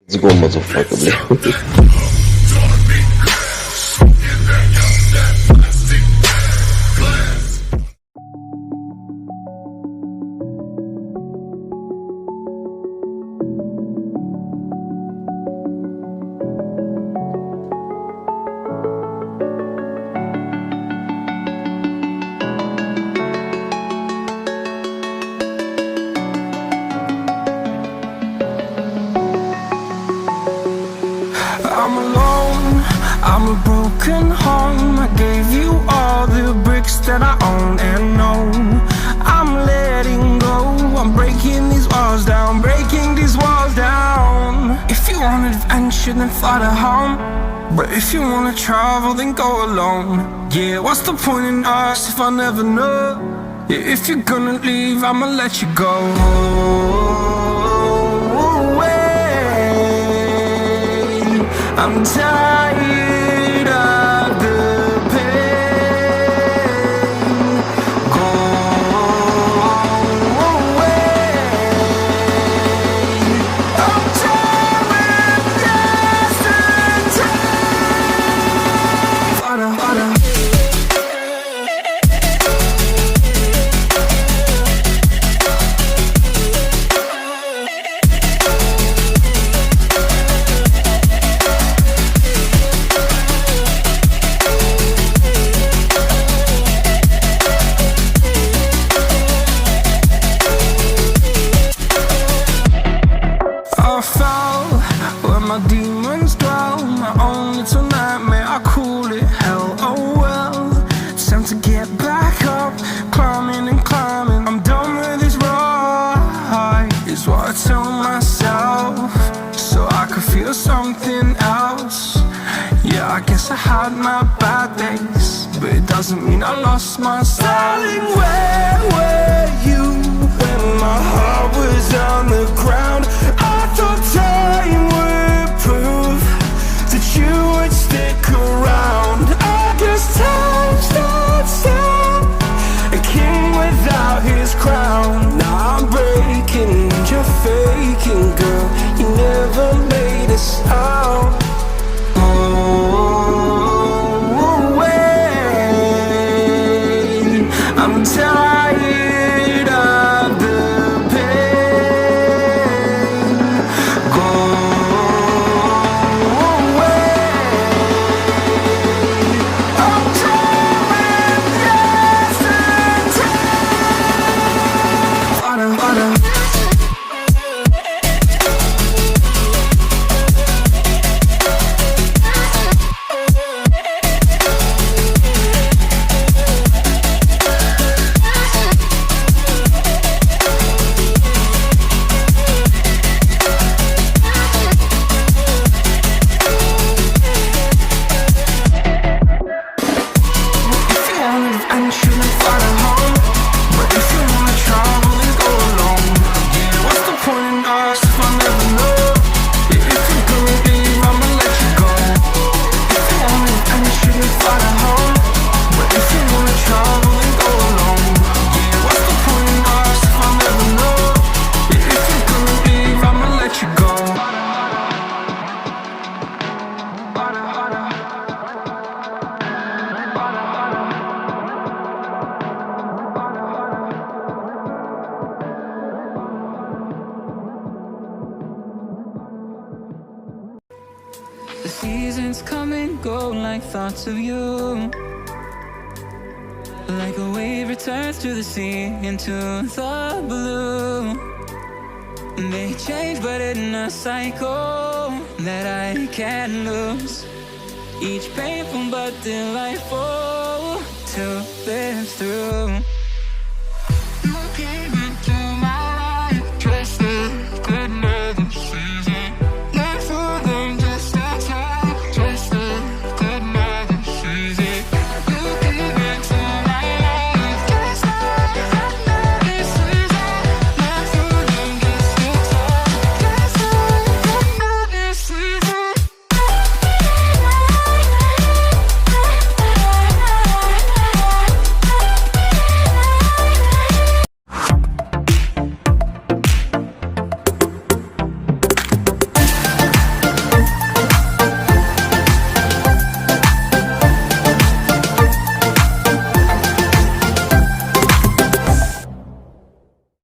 Let's go, motherfucker, bro. I'm alone, I'm a broken home. I gave you all the bricks that I own and know. I'm letting go, I'm breaking these walls down, breaking these walls down. If you want adventure, then fly to home. But if you wanna travel, then go alone. Yeah, what's the point in us if I never know? Yeah, if you're gonna leave, I'ma let you go. I'm tired of the pain. Go away. I'm tired of yesterday. Harder, harder. I fell where my demons dwell. My own little nightmare, I call it hell. Oh well, it's time to get back up. Climbing and climbing, I'm done with this ride, is what I tell myself, so I could feel something else. Yeah, I guess I had my bad days, but it doesn't mean I lost myself. Darling, where were you when my heart was on the ground? I thought time would prove that you would stick around. I guess time stood still, a king without his crown. Now I'm breaking, you're faking, girl. You never made a sound. Oh, wait, I'm tired of the pain. Go away. I'm tired of yesterday. Harder, harder. The seasons come and go like thoughts of you. Like a wave returns to the sea, into the blue. They change but in a cycle that I can't lose. Each painful but delightful to live through.